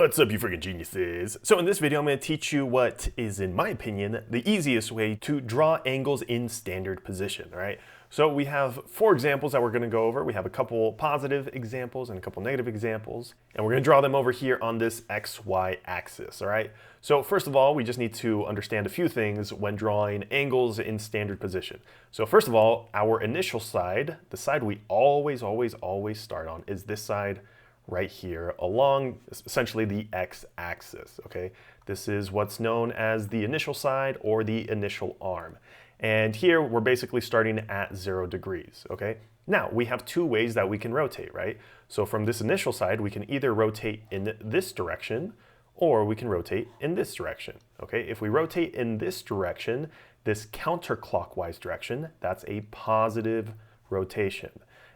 What's up, you freaking geniuses? So in this video, I'm going to teach you what is, in my opinion, the easiest way to draw angles in standard position, all right? So we have 4 examples that we're going to go over. We have a couple positive examples and a couple negative examples, and we're going to draw them over here on this XY axis, all right? So first of all, we just need to understand a few things when drawing angles in standard position. So first of all, our initial side, the side we always start on, is this side right here along essentially the x-axis, okay? This is what's known as the initial side or the initial arm. And here we're basically starting at 0 degrees, okay? Now, we have 2 ways that we can rotate, right? So from this initial side, we can either rotate in this direction or we can rotate in this direction, okay? If we rotate in this direction, this counterclockwise direction, that's a positive rotation.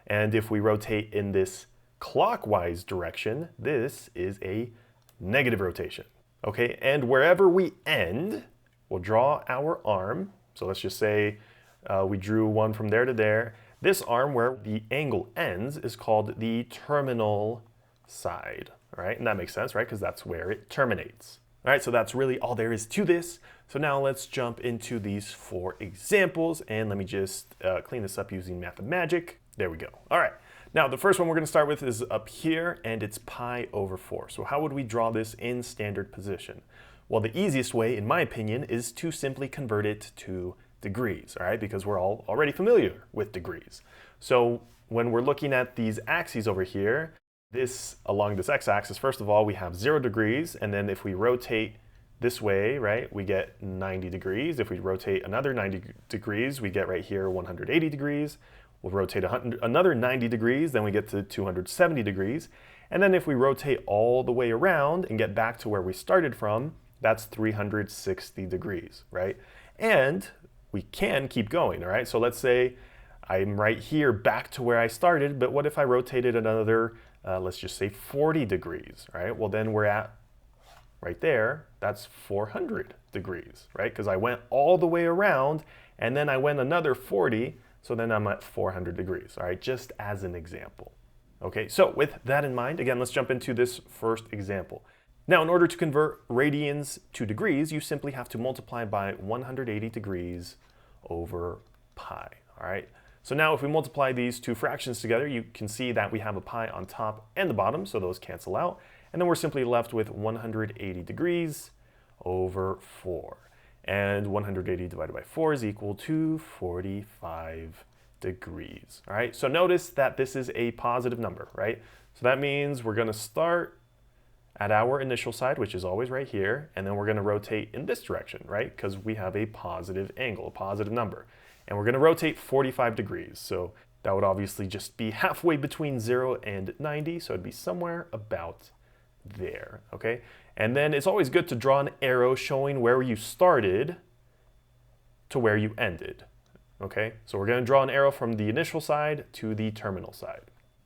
And if we rotate in this clockwise direction, this is a negative rotation. Okay, and wherever we end, we'll draw our arm. So let's just say we drew one from there to there. This arm where the angle ends is called the terminal side. All right, and that makes sense, right? Because that's where it terminates. All right, so that's really all there is to this. So now let's jump into these 4 examples, and let me just clean this up using Math and Magic. There we go. All right. Now, the first one we're going to start with is up here, and it's pi over 4. So how would we draw this in standard position? Well, the easiest way, in my opinion, is to simply convert it to degrees, all right? Because we're all already familiar with degrees. So when we're looking at these axes over here, along this x-axis, first of all, we have 0 degrees, and then if we rotate this way, right, we get 90 degrees. If we rotate another 90 degrees, we get right here 180 degrees. We'll rotate another 90 degrees, then we get to 270 degrees. And then if we rotate all the way around and get back to where we started from, that's 360 degrees, right? And we can keep going, all right? So let's say I'm right here back to where I started, but what if I rotated another, let's just say 40 degrees, right? Well, then we're at, right there, that's 400 degrees, right? Because I went all the way around and then I went another 40, so then I'm at 400 degrees, all right, just as an example. Okay, so with that in mind, again, let's jump into this first example. Now, in order to convert radians to degrees, you simply have to multiply by 180 degrees over pi, all right? So now if we multiply these 2 fractions together, you can see that we have a pi on top and the bottom, so those cancel out. And then we're simply left with 180 degrees over 4. And 180 divided by 4 is equal to 45 degrees. All right, so notice that this is a positive number, right? So that means we're going to start at our initial side, which is always right here, and then we're going to rotate in this direction, right? Because we have a positive angle, a positive number. And we're going to rotate 45 degrees. So that would obviously just be halfway between 0 and 90, so it'd be somewhere about there, okay? And then it's always good to draw an arrow showing where you started to where you ended, okay? So we're going to draw an arrow from the initial side to the terminal side.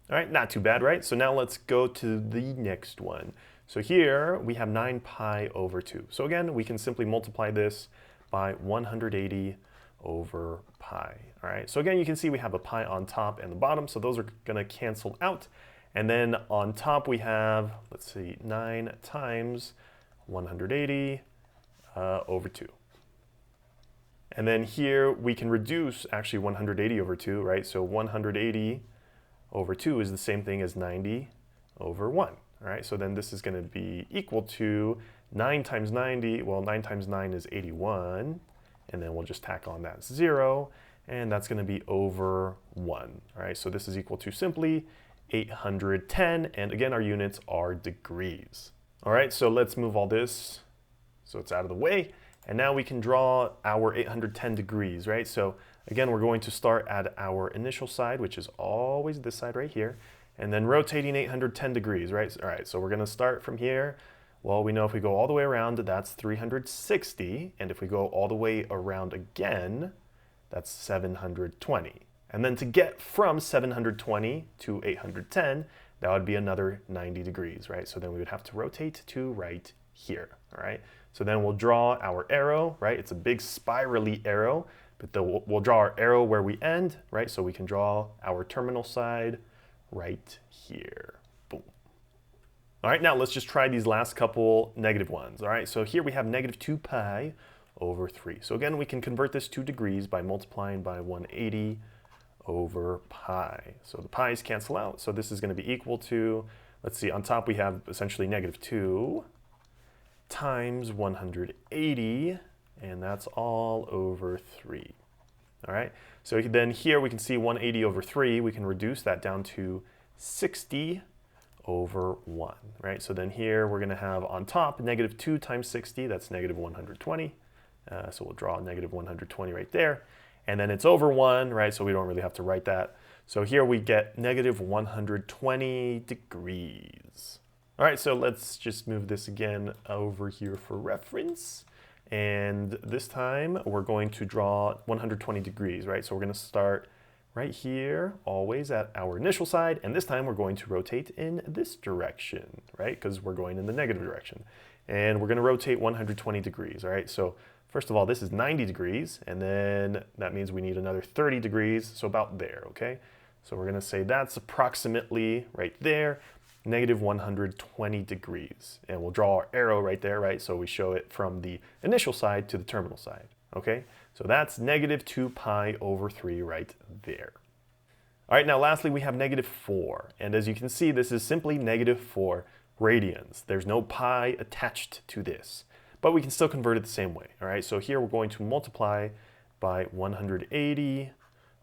All right, not too bad, right? So now let's go to the next one. So here we have 9 pi over 2. So again, we can simply multiply this by 180 over pi, all right? So again, you can see we have a pi on top and the bottom, so those are going to cancel out. And then on top we have, let's see, 9 times 180 over 2. And then here we can reduce actually 180 over 2, right? So 180 over 2 is the same thing as 90 over 1, all right? So then this is going to be equal to 9 times 90, well, 9 times 9 is 81, and then we'll just tack on that 0, and that's going to be over 1, all right? So this is equal to simply 810, and again, our units are degrees. All right, so let's move all this so it's out of the way, and now we can draw our 810 degrees, right? So again, we're going to start at our initial side, which is always this side right here, and then rotating 810 degrees, right? All right, so we're gonna start from here. Well, we know if we go all the way around, that's 360, and if we go all the way around again, that's 720. And then to get from 720 to 810, that would be another 90 degrees, right? So then we would have to rotate to right here, all right? So then we'll draw our arrow, right? It's a big spirally arrow, but we'll draw our arrow where we end, right? So we can draw our terminal side right here. Boom. All right, now let's just try these last couple negative ones. All right, so here we have negative 2 pi over 3. So again, we can convert this to degrees by multiplying by 180 over pi. So the pi's cancel out, so this is going to be equal to, let's see, on top we have essentially negative 2 times 180, and that's all over 3. All right, so then here we can see 180 over 3, we can reduce that down to 60 over 1, right? So then here we're going to have on top negative 2 times 60, that's negative 120. So we'll draw negative 120 right there. And then it's over 1, right? So we don't really have to write that. So here we get negative 120 degrees. All right, so let's just move this again over here for reference. And this time we're going to draw 120 degrees, right? So we're going to start right here, always at our initial side, and this time we're going to rotate in this direction, right? Because we're going in the negative direction. And we're going to rotate 120 degrees, all right? So first of all, this is 90 degrees, and then that means we need another 30 degrees, so about there, okay? So we're going to say that's approximately right there, negative 120 degrees. And we'll draw our arrow right there, right? So we show it from the initial side to the terminal side, okay? So that's negative 2 pi over 3 right there. All right, now lastly, we have negative 4. And as you can see, this is simply negative 4 radians. There's no pi attached to this, but we can still convert it the same way. All right, so here we're going to multiply by 180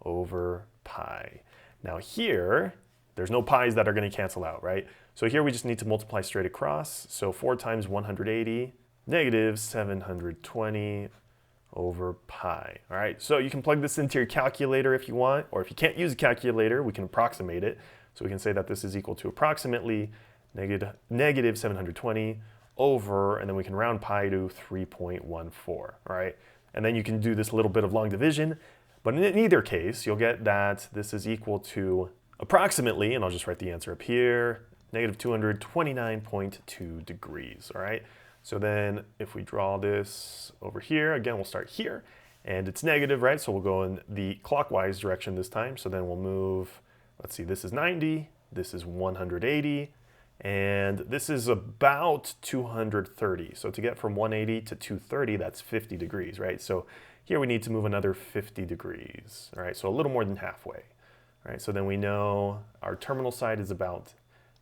over pi. Now here, there's no pi's that are going to cancel out, right? So here we just need to multiply straight across. So 4 times 180, negative 720 over pi. All right, so you can plug this into your calculator if you want, or if you can't use a calculator, we can approximate it. So we can say that this is equal to approximately negative 720 over, and then we can round pi to 3.14, all right? And then you can do this little bit of long division, but in either case, you'll get that this is equal to approximately, and I'll just write the answer up here, negative 229.2 degrees, all right? So then if we draw this over here, again, we'll start here, and it's negative, right? So we'll go in the clockwise direction this time. So then we'll move, let's see, this is 90, this is 180, and this is about 230. So to get from 180 to 230, that's 50 degrees, right? So here we need to move another 50 degrees, all right? So a little more than halfway, all right? So then we know our terminal side is about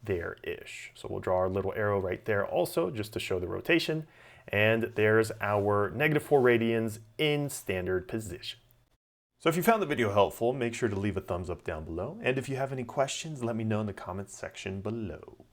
there-ish. So we'll draw our little arrow right there also, just to show the rotation. And there's our negative 4 radians in standard position. So if you found the video helpful, make sure to leave a thumbs up down below. And if you have any questions, let me know in the comments section below.